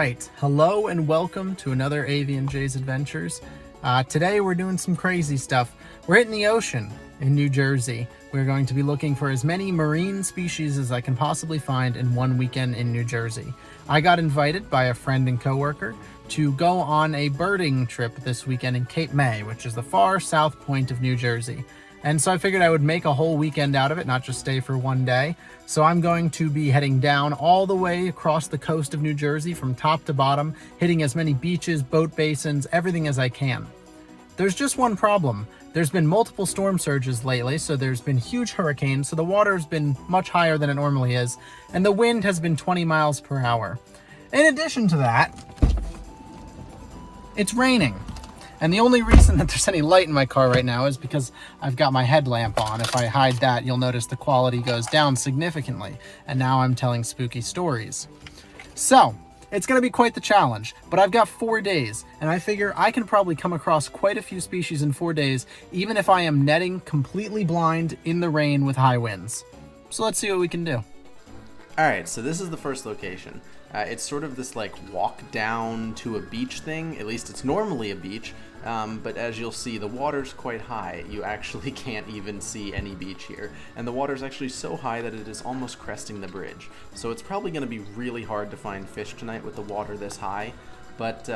right, hello and welcome to another AVNJ's Adventures. Today we're doing some crazy stuff. We're hitting the ocean in New Jersey. We're going to be looking for as many marine species as I can possibly find in one weekend in New Jersey. I got invited by a friend and coworker to go on a birding trip this weekend in Cape May, which is the far south point of New Jersey. And so I figured I would make a whole weekend out of it, not just stay for one day. So I'm going to be heading down all the way across the coast of New Jersey from top to bottom, hitting as many beaches, boat basins, everything as I can. There's just one problem. There's been multiple storm surges lately, so there's been huge hurricanes, so the water's been much higher than it normally is, and the wind has been 20 miles per hour. In addition to that, it's raining. And the only reason that there's any light in my car right now is because I've got my headlamp on. If I hide that, you'll notice the quality goes down significantly. And now I'm telling spooky stories. So, it's going to be quite the challenge, but I've got 4 days, and I figure I can probably come across quite a few species in 4 days, even if I am netting completely blind in the rain with high winds. So let's see what we can do. Alright, so this is the first location. It's sort of this like walk down to a beach thing. At least it's normally a beach, but as you'll see, the water's quite high. You actually can't even see any beach here. And the water's actually so high that it is almost cresting the bridge. So it's probably going to be really hard to find fish tonight with the water this high. But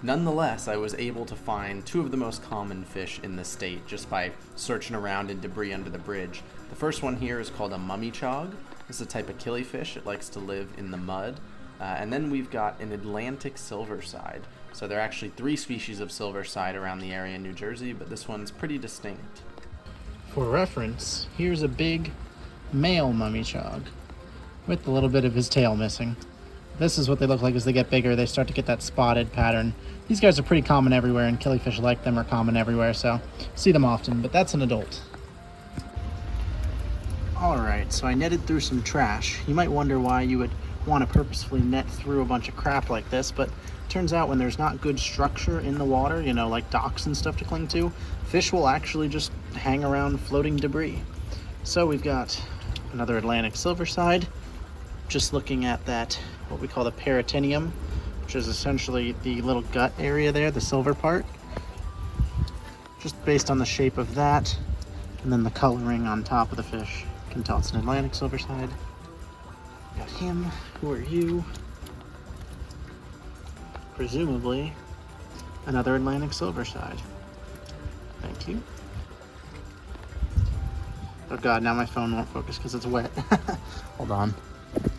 nonetheless, I was able to find two of the most common fish in the state just by searching around in debris under the bridge. The first one here is called a mummy chog. This is a type of killifish. It likes to live in the mud. And then we've got an Atlantic silverside. So there are actually 3 species of silverside around the area in New Jersey, but this one's pretty distinct. For reference, here's a big male mummy chog with a little bit of his tail missing. This is what they look like as they get bigger. They start to get that spotted pattern. These guys are pretty common everywhere, and killifish like them are common everywhere, so see them often, but that's an adult. Alright, so I netted through some trash. You might wonder why you would want to purposefully net through a bunch of crap like this, but it turns out when there's not good structure in the water, you know, like docks and stuff to cling to, fish will actually just hang around floating debris. So we've got another Atlantic silverside, just looking at that, what we call the peritoneum, which is essentially the little gut area there, the silver part. Just based on the shape of that, and then the coloring on top of the fish. Can tell it's an Atlantic silverside. Got him. Who are you? Presumably another Atlantic silverside. Thank you. Oh god, now my phone won't focus because it's wet. Hold on. Is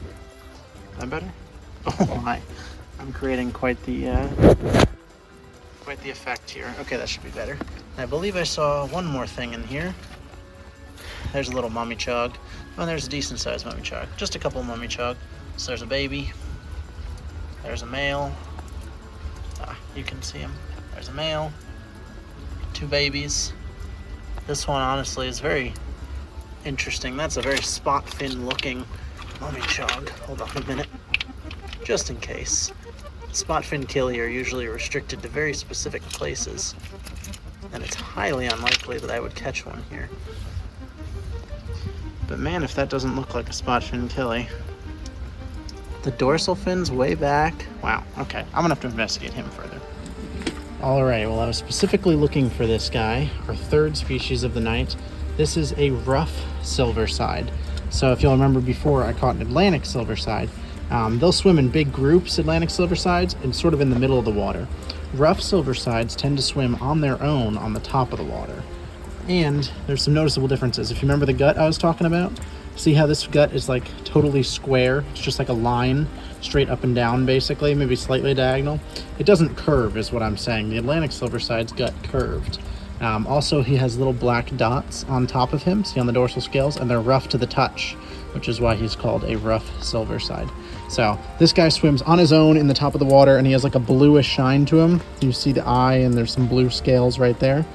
that better? Oh my! I'm creating quite the effect here. Okay, that should be better. I believe I saw one more thing in here. There's a little mummy chog. Oh, there's a decent sized mummy chog. Just a couple of mummy chog. So there's a baby. There's a male. You can see him. There's a male. 2 babies. This one honestly is very interesting. That's a very spot fin looking mummy chog. Hold on a minute. Just in case. Spot fin killie are usually restricted to very specific places. And it's highly unlikely that I would catch one here. But man, if that doesn't look like a spot fin killie. The dorsal fin's way back. Wow, okay. I'm gonna have to investigate him further. Alright, well I was specifically looking for this guy, our 3rd species of the night. This is a rough silverside. So if you'll remember before, I caught an Atlantic silverside. They'll swim in big groups, Atlantic silversides, and sort of in the middle of the water. Rough silversides tend to swim on their own on the top of the water. And there's some noticeable differences. If you remember the gut I was talking about, see how this gut is like totally square? It's just like a line straight up and down basically, maybe slightly diagonal. It doesn't curve is what I'm saying. The Atlantic silverside's gut curved. Also, he has little black dots on top of him, see on the dorsal scales, and they're rough to the touch, which is why he's called a rough silverside. So this guy swims on his own in the top of the water, and he has like a bluish shine to him. You see the eye, and there's some blue scales right there.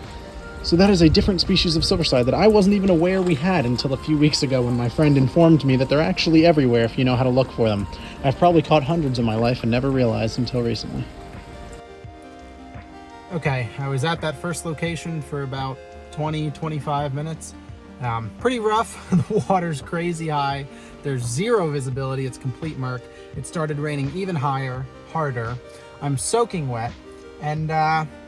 So that is a different species of silverside that I wasn't even aware we had until a few weeks ago when my friend informed me that they're actually everywhere if you know how to look for them. I've probably caught hundreds in my life and never realized until recently. Okay, I was at that first location for about 20-25 minutes. Pretty rough. The water's crazy high. There's zero visibility. It's complete murk. it started raining even harder. I'm soaking wet, and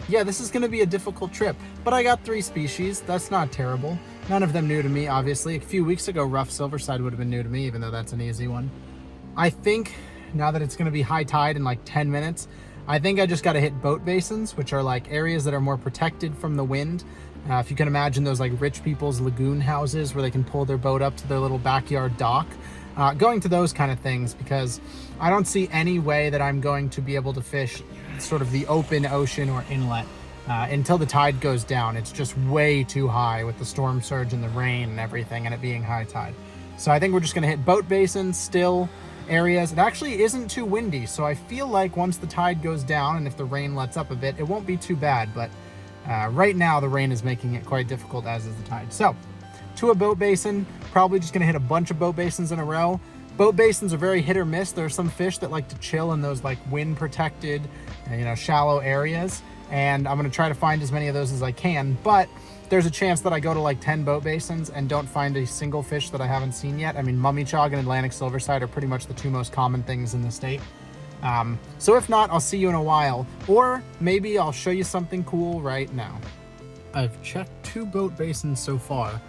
yeah, this is going to be a difficult trip, but I got 3 species. That's not terrible. None of them new to me, obviously. A few weeks ago, rough silverside would have been new to me, even though that's an easy one. I think now that it's going to be high tide in like 10 minutes, I think I just got to hit boat basins, which are like areas that are more protected from the wind. If you can imagine those like rich people's lagoon houses where they can pull their boat up to their little backyard dock. Going to those kind of things, because I don't see any way that I'm going to be able to fish sort of the open ocean or inlet until the tide goes down. It's just way too high with the storm surge and the rain and everything, and it being high tide. So I think we're just going to hit boat basins, still areas. It actually isn't too windy, so I feel like once the tide goes down and if the rain lets up a bit, it won't be too bad. But right now the rain is making it quite difficult, as is the tide. So to a boat basin, probably just going to hit a bunch of boat basins in a row. Boat basins are very hit or miss. There are some fish that like to chill in those like wind protected, shallow areas, and I'm going to try to find as many of those as I can. But there's a chance that I go to like 10 boat basins and don't find a single fish that I haven't seen yet. I mean, mummy chog and Atlantic silverside are pretty much the 2 most common things in the state. So if not, I'll see you in a while, or maybe I'll show you something cool right now. I've checked 2 boat basins so far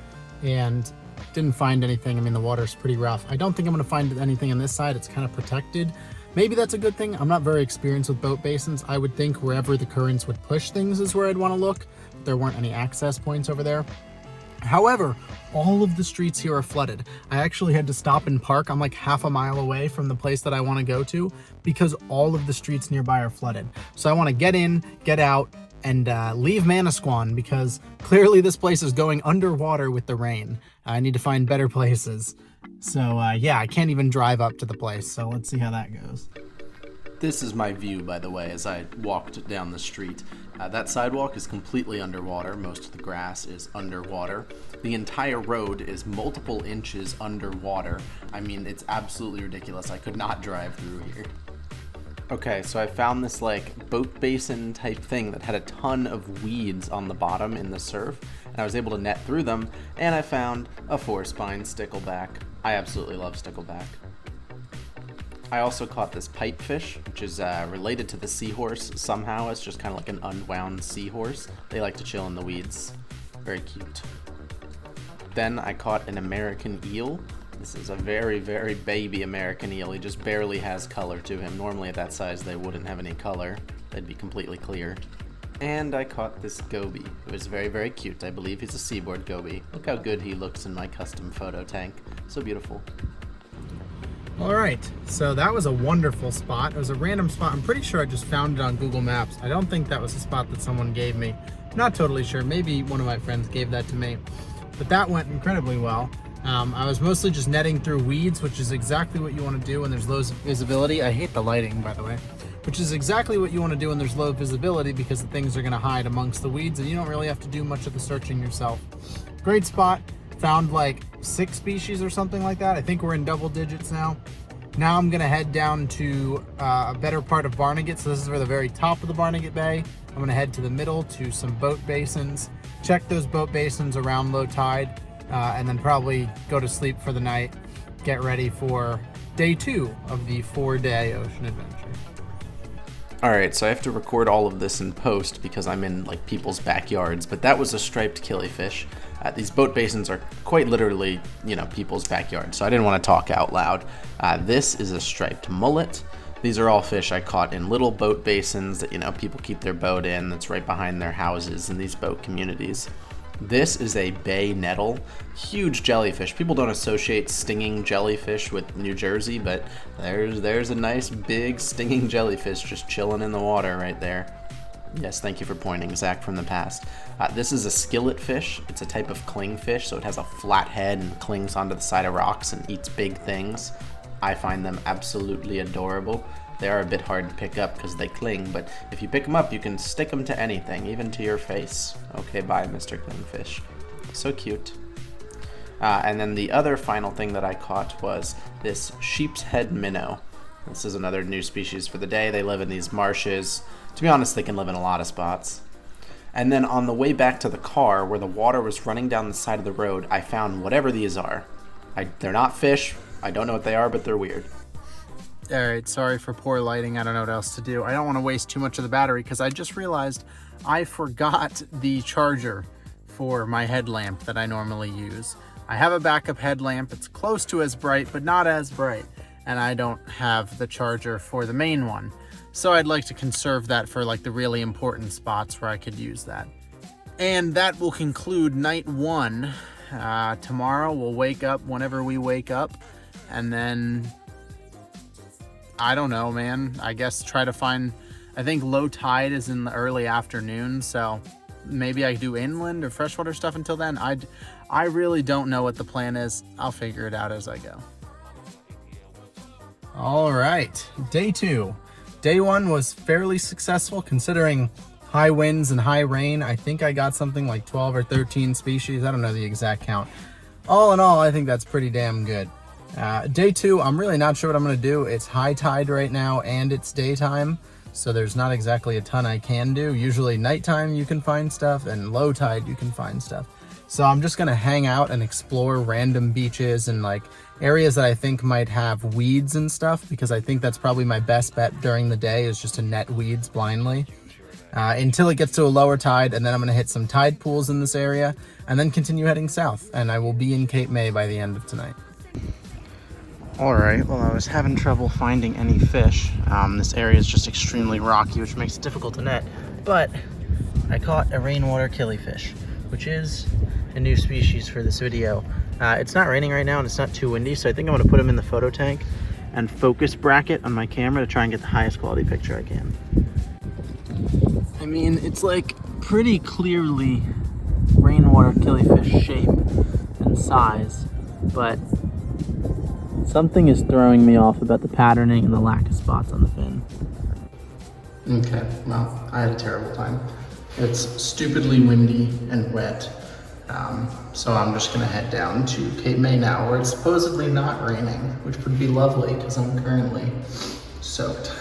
and didn't find anything. I mean, the water's pretty rough. I don't think I'm going to find anything on this side. It's kind of protected. Maybe that's a good thing. I'm not very experienced with boat basins. I would think wherever the currents would push things is where I'd want to look. There weren't any access points over there. However, all of the streets here are flooded. I actually had to stop and park. I'm like half a mile away from the place that I want to go to because all of the streets nearby are flooded. So I want to get in, get out, and leave Manasquan, because clearly this place is going underwater with the rain. I need to find better places. So yeah, I can't even drive up to the place. So let's see how that goes. This is my view, by the way, as I walked down the street. That sidewalk is completely underwater. Most of the grass is underwater. The entire road is multiple inches underwater. I mean, it's absolutely ridiculous. I could not drive through here. Okay, so I found this like boat basin type thing that had a ton of weeds on the bottom in the surf, and I was able to net through them, and I found a 4-spine stickleback. I absolutely love stickleback. I also caught this pipefish, which is related to the seahorse somehow. It's just kind of like an unwound seahorse. They like to chill in the weeds. Very cute. Then I caught an American eel. This is a very, very baby American eel. He just barely has color to him. Normally at that size they wouldn't have any color. They'd be completely clear. And I caught this goby, who is very, very cute. I believe he's a seaboard goby. Look how good he looks in my custom photo tank. So beautiful. All right, so that was a wonderful spot. It was a random spot. I'm pretty sure I just found it on Google Maps. I don't think that was a spot that someone gave me. Not totally sure. Maybe one of my friends gave that to me. But that went incredibly well. I was mostly just netting through weeds, which is exactly what you want to do when there's low visibility. I hate the lighting, by the way. Which is exactly what you want to do when there's low visibility, because the things are going to hide amongst the weeds and you don't really have to do much of the searching yourself. Great spot. Found like 6 species or something like that. I think we're in double digits now. Now I'm gonna head down to a better part of Barnegat. So this is where the very top of the Barnegat Bay. I'm gonna head to the middle to some boat basins, check those boat basins around low tide, and then probably go to sleep for the night, get ready for day 2 of the 4-day ocean adventure. Alright, so I have to record all of this in post because I'm in like people's backyards, but that was a striped killifish. These boat basins are quite literally, people's backyards, so I didn't want to talk out loud. This is a striped mullet. These are all fish I caught in little boat basins that, people keep their boat in, that's right behind their houses in these boat communities. This is a bay nettle, huge jellyfish. People don't associate stinging jellyfish with New Jersey, but there's a nice big stinging jellyfish just chilling in the water right there. Yes, thank you for pointing, Zach from the past. This is a skillet fish. It's a type of clingfish, so it has a flat head and clings onto the side of rocks and eats big things. I find them absolutely adorable. They are a bit hard to pick up because they cling, but if you pick them up, you can stick them to anything, even to your face. Okay, bye, Mr. Clingfish. So cute. And then the other final thing that I caught was this sheep's head minnow. This is another new species for the day. They live in these marshes. To be honest, they can live in a lot of spots. And then on the way back to the car, where the water was running down the side of the road, I found whatever these are. They're not fish. I don't know what they are, but they're weird. All right, sorry for poor lighting. I don't know what else to do. I don't want to waste too much of the battery because I just realized I forgot the charger for my headlamp that I normally use. I have a backup headlamp. It's close to as bright, but not as bright. And I don't have the charger for the main one. So I'd like to conserve that for like the really important spots where I could use that. And that will conclude night 1. Tomorrow we'll wake up whenever we wake up, and then I don't know, man. I guess try to find, I think low tide is in the early afternoon, so maybe I do inland or freshwater stuff until then. I really don't know what the plan is. I'll figure it out as I go. All right, day 2. Day 1 was fairly successful considering high winds and high rain. I think I got something like 12 or 13 species. I don't know the exact count. All in all, I think that's pretty damn good. Day 2, I'm really not sure what I'm gonna do. It's high tide right now and it's daytime, so there's not exactly a ton I can do. Usually nighttime you can find stuff, and low tide you can find stuff. So I'm just gonna hang out and explore random beaches and like areas that I think might have weeds and stuff, because I think that's probably my best bet during the day, is just to net weeds blindly. Until it gets to a lower tide, and then I'm gonna hit some tide pools in this area and then continue heading south, and I will be in Cape May by the end of tonight. All right, well, I was having trouble finding any fish. This area is just extremely rocky, which makes it difficult to net, but I caught a rainwater killifish, which is a new species for this video. It's not raining right now and it's not too windy, so I think I'm gonna put him in the photo tank and focus bracket on my camera to try and get the highest quality picture I can. I mean, it's like pretty clearly rainwater killifish shape and size, but something is throwing me off about the patterning and the lack of spots on the fin. Okay, well, I had a terrible time. It's stupidly windy and wet, so I'm just gonna head down to Cape May now, where it's supposedly not raining, which would be lovely because I'm currently soaked.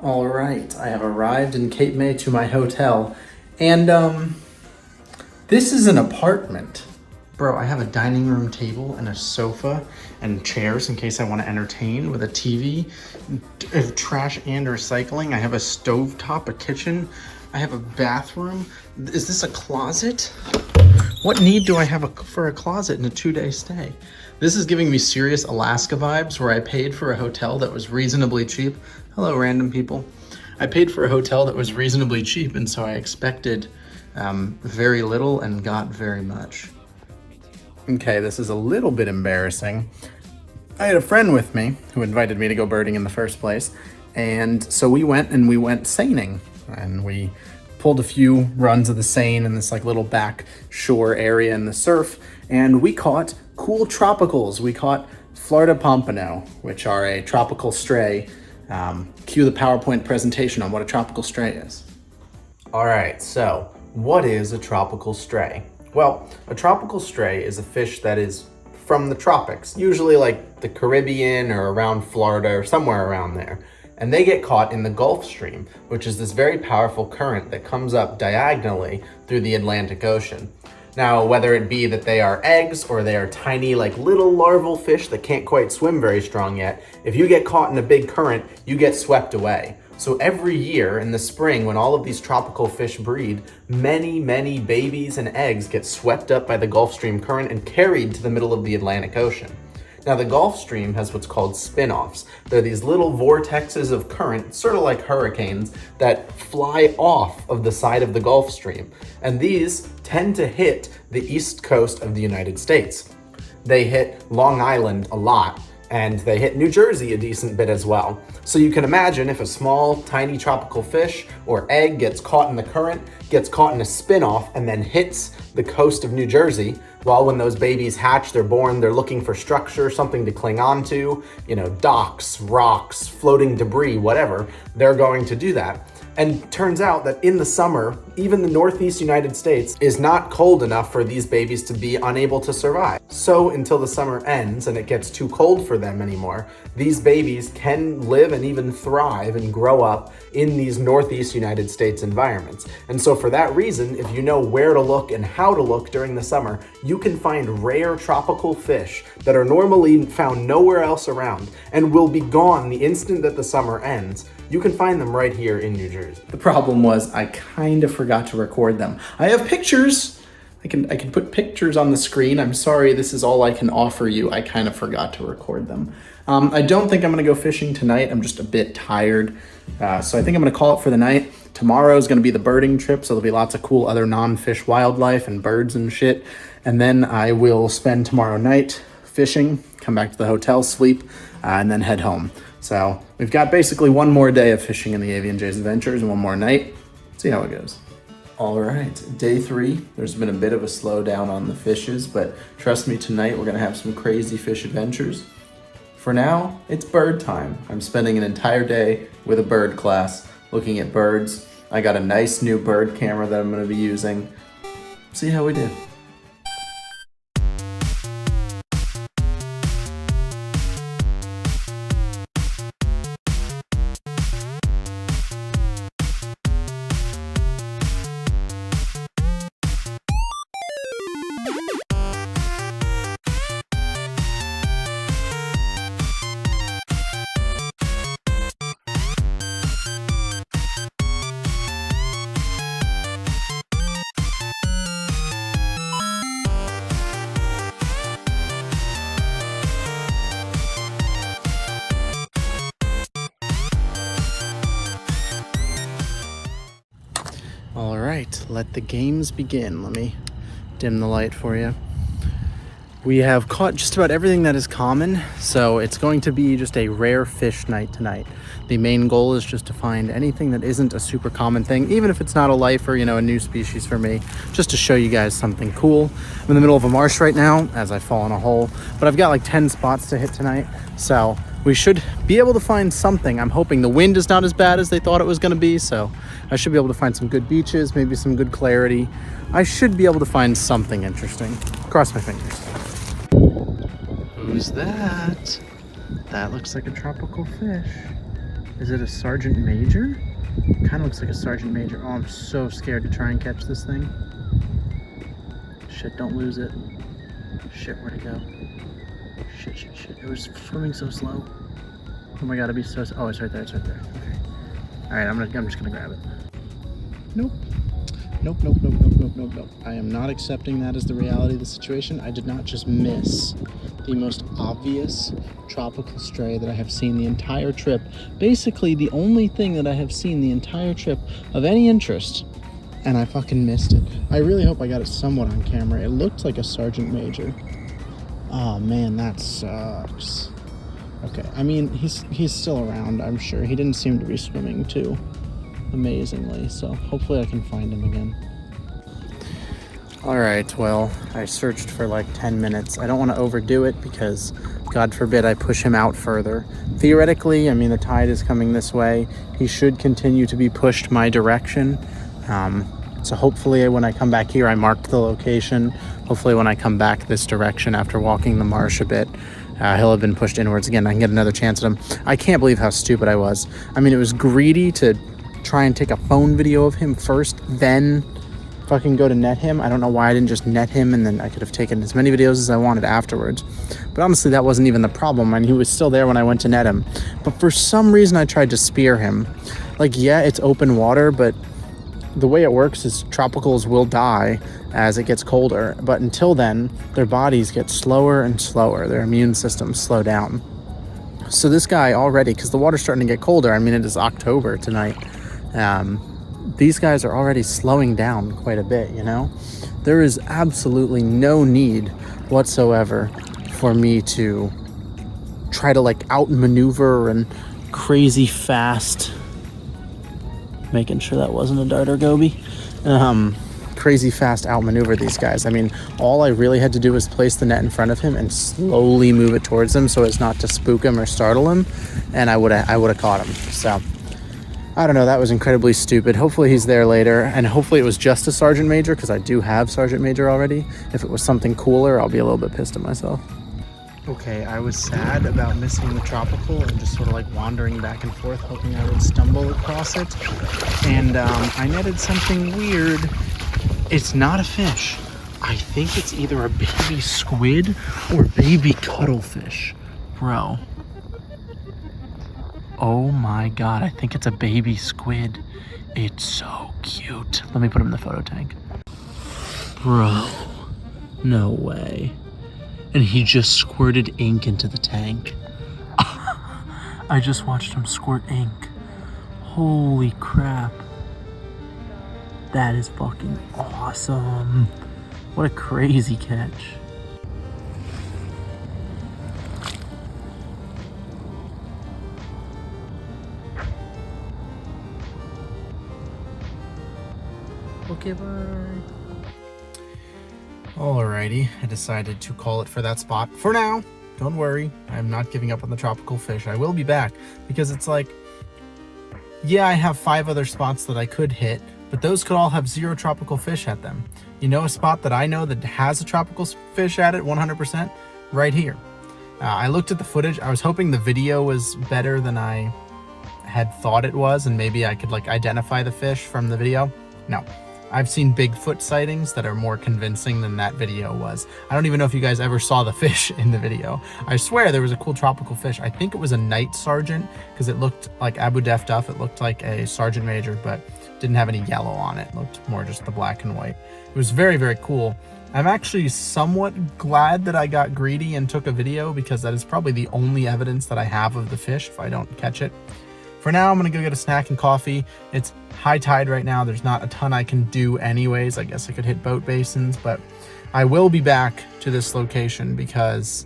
All right, I have arrived in Cape May to my hotel, and this is an apartment. Bro, I have a dining room table and a sofa and chairs in case I want to entertain, with a TV, trash and recycling. I have a stovetop, a kitchen. I have a bathroom. Is this a closet? What need do I have for a closet in a 2-day stay? This is giving me serious Alaska vibes, where I paid for a hotel that was reasonably cheap. Hello, random people. I paid for a hotel that was reasonably cheap, and so I expected very little and got very much. Okay, this is a little bit embarrassing. I had a friend with me who invited me to go birding in the first place, and so we went seining, and we pulled a few runs of the seine in this like little back shore area in the surf, and we caught cool tropicals. We caught Florida pompano, which are a tropical stray. Cue the PowerPoint presentation on what a tropical stray is. All right, so what is a tropical stray? Well, a tropical stray is a fish that is from the tropics, usually like the Caribbean or around Florida or somewhere around there. And they get caught in the Gulf Stream, which is this very powerful current that comes up diagonally through the Atlantic Ocean. Now, whether it be that they are eggs or they are tiny, like little larval fish that can't quite swim very strong yet, if you get caught in a big current, you get swept away. So every year in the spring, when all of these tropical fish breed, many, many babies and eggs get swept up by the Gulf Stream current and carried to the middle of the Atlantic Ocean. Now, the Gulf Stream has what's called spin-offs. They're these little vortexes of current, sort of like hurricanes, that fly off of the side of the Gulf Stream. And these tend to hit the east coast of the United States. They hit Long Island a lot, and they hit New Jersey a decent bit as well. So you can imagine if a small, tiny tropical fish or egg gets caught in the current, gets caught in a spin-off, and then hits the coast of New Jersey, well, when those babies hatch, they're born, they're looking for structure, something to cling on to, docks, rocks, floating debris, whatever, they're going to do that. And turns out that in the summer, even the Northeast United States is not cold enough for these babies to be unable to survive. So until the summer ends and it gets too cold for them anymore, these babies can live and even thrive and grow up in these Northeast United States environments. And so for that reason, if you know where to look and how to look during the summer, you can find rare tropical fish that are normally found nowhere else around and will be gone the instant that the summer ends. You can find them right here in New Jersey. The problem was I kind of forgot to record them. I have pictures. I can put pictures on the screen. I'm sorry, this is all I can offer you. I kind of forgot to record them. I don't think I'm gonna go fishing tonight. I'm just a bit tired. So I think I'm gonna call it for the night. Tomorrow is gonna be the birding trip, so there'll be lots of cool other non-fish wildlife and birds and shit. And then I will spend tomorrow night fishing, come back to the hotel, sleep, and then head home. So we've got basically one more day of fishing in the AVNJ's Adventures and one more night. See how it goes. All right, day 3. There's been a bit of a slowdown on the fishes, but trust me, tonight we're gonna have some crazy fish adventures. For now, it's bird time. I'm spending an entire day with a bird class, looking at birds. I got a nice new bird camera that I'm gonna be using. See how we do. All right, let the games begin. Let me dim the light for you. We have caught just about everything that is common, so it's going to be just a rare fish night tonight. The main goal is just to find anything that isn't a super common thing, even if it's not a lifer, you know, a new species for me, just to show you guys something cool. I'm in the middle of a marsh right now as I fall in a hole, but I've got like 10 spots to hit tonight, so we should be able to find something. I'm hoping the wind is not as bad as they thought it was gonna be, so I should be able to find some good beaches, maybe some good clarity. I should be able to find something interesting. Cross my fingers. Who's that? That looks like a tropical fish. Is it a sergeant major? Kind of looks like a sergeant major. Oh, I'm so scared to try and catch this thing. Shit, don't lose it. Shit, where'd it go? Shit, shit, shit. It was swimming so slow. Oh my god, it'd be so... Oh, it's right there, it's right there. Okay. Alright, I'm just gonna grab it. Nope. Nope, nope, nope, nope, nope, nope, nope. I am not accepting that as the reality of the situation. I did not just miss the most obvious tropical stray that I have seen the entire trip. Basically, the only thing that I have seen the entire trip of any interest, and I fucking missed it. I really hope I got it somewhat on camera. It looked like a sergeant major. Oh man, that sucks. Okay, I mean, he's still around, I'm sure. He didn't seem to be swimming too amazingly, so hopefully I can find him again. All right, well, I searched for like 10 minutes. I don't want to overdo it because God forbid I push him out further. Theoretically, I mean, the tide is coming this way. He should continue to be pushed my direction. So hopefully when I come back here, I marked the location. Hopefully when I come back this direction after walking the marsh a bit, he'll have been pushed inwards again. I can get another chance at him. I can't believe how stupid I was. I mean, it was greedy to try and take a phone video of him first, then fucking go to net him. I don't know why I didn't just net him, and then I could have taken as many videos as I wanted afterwards. But honestly, that wasn't even the problem. I mean, he was still there when I went to net him. But for some reason, I tried to spear him. Like, yeah, it's open water, but the way it works is tropicals will die as it gets colder. But until then, their bodies get slower and slower. Their immune systems slow down. So this guy already, because the water's starting to get colder, I mean, it is October tonight. These guys are already slowing down quite a bit, you know? There is absolutely no need whatsoever for me to try to like outmaneuver and crazy fast, making sure that wasn't a dart or goby, crazy fast outmaneuver these guys. I mean, all I really had to do was place the net in front of him and slowly move it towards him so as not to spook him or startle him, and I would have caught him. So I don't know, that was incredibly stupid. Hopefully he's there later, and hopefully it was just a Sergeant Major, because I do have Sergeant Major already. If it was something cooler, I'll be a little bit pissed at myself. Okay, I was sad about missing the tropical and just sort of like wandering back and forth, hoping I would stumble across it. And I netted something weird. It's not a fish. I think it's either a baby squid or baby cuttlefish. Bro. Oh my god, I think it's a baby squid. It's so cute. Let me put him in the photo tank. Bro, no way. And he just squirted ink into the tank. I just watched him squirt ink. Holy crap. That is fucking awesome. What a crazy catch. Okay, bye. Alrighty, I decided to call it for that spot. For now, don't worry, I'm not giving up on the tropical fish. I will be back, because it's like, yeah, I have 5 other spots that I could hit, but those could all have 0 tropical fish at them. You know a spot that I know that has a tropical fish at it 100%? Right here. I looked at the footage. I was hoping the video was better than I had thought it was, and maybe I could like identify the fish from the video. No. I've seen Bigfoot sightings that are more convincing than that video was. I don't even know if you guys ever saw the fish in the video. I swear there was a cool tropical fish. I think it was a night sergeant, because it looked like Abu Def Duff. It looked like a sergeant major, but didn't have any yellow on it. It looked more just the black and white. It was very, very cool. I'm actually somewhat glad that I got greedy and took a video, because that is probably the only evidence that I have of the fish if I don't catch it. For now, I'm gonna go get a snack and coffee. It's high tide right now. There's not a ton I can do anyways. I guess I could hit boat basins, but I will be back to this location because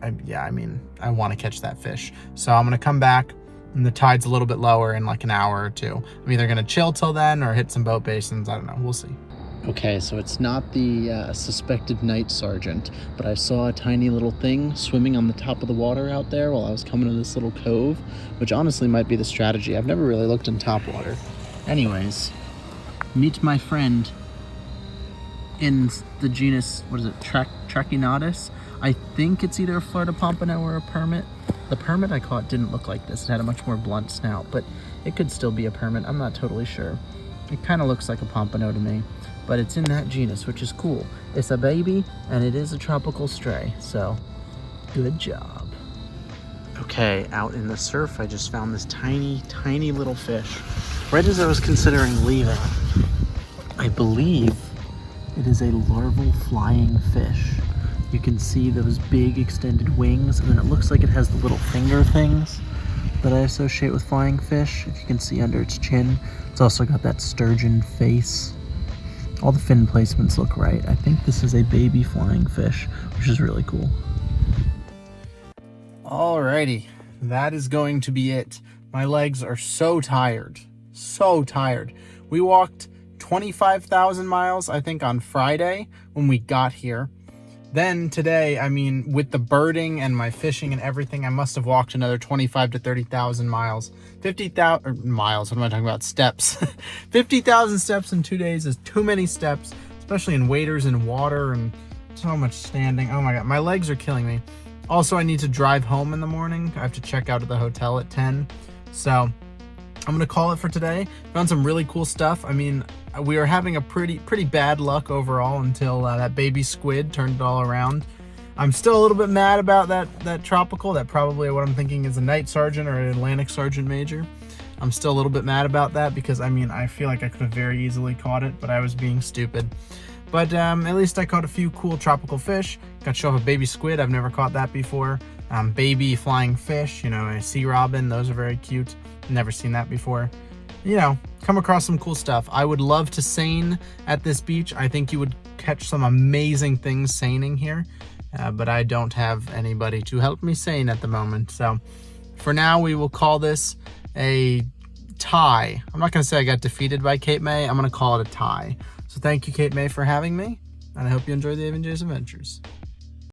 I want to catch that fish. So I'm gonna come back and the tide's a little bit lower in like an hour or two. I'm either gonna chill till then or hit some boat basins. I don't know, we'll see. Okay, so it's not the suspected night sergeant, but I saw a tiny little thing swimming on the top of the water out there while I was coming to this little cove, which honestly might be the strategy. I've never really looked in top water. Anyways, meet my friend in the genus, what is it, Trachinotis? I think it's either a Florida pompano or a permit. The permit I caught didn't look like this. It had a much more blunt snout, but it could still be a permit. I'm not totally sure. It kind of looks like a pompano to me, but it's in that genus, which is cool. It's a baby, and it is a tropical stray, so good job. Okay, out in the surf, I just found this tiny, tiny little fish. Right as I was considering leaving, I believe it is a larval flying fish. You can see those big extended wings, and then it looks like it has the little finger things that I associate with flying fish. If you can see under its chin, it's also got that sturgeon face. All the fin placements look right. I think this is a baby flying fish, which is really cool. Alrighty, that is going to be it. My legs are so tired, so tired. We walked 25,000 miles, I think, on Friday when we got here. Then today, I mean, with the birding and my fishing and everything, I must have walked another 25 to 30,000 miles. 50,000 miles, what am I talking about? Steps. 50,000 steps in 2 days is too many steps, especially in waders and water and so much standing. Oh my God, my legs are killing me. Also, I need to drive home in the morning. I have to check out of the hotel at 10. So I'm gonna call it for today. Found some really cool stuff. I mean, we were having a pretty bad luck overall until that baby squid turned it all around. I'm still a little bit mad about that tropical. That probably what I'm thinking is a night sergeant or an Atlantic sergeant major. I'm still a little bit mad about that because I mean, I feel like I could have very easily caught it, but I was being stupid. But at least I caught a few cool tropical fish. Got to show off a baby squid. I've never caught that before. Baby flying fish, you know, a sea robin. Those are very cute. Never seen that before. You know, come across some cool stuff. I would love to seine at this beach. I think you would catch some amazing things seining here, but I don't have anybody to help me seine at the moment. So for now, we will call this a tie. I'm not going to say I got defeated by Cape May. I'm going to call it a tie. So thank you, Cape May, for having me, and I hope you enjoy the AVNJ's adventures.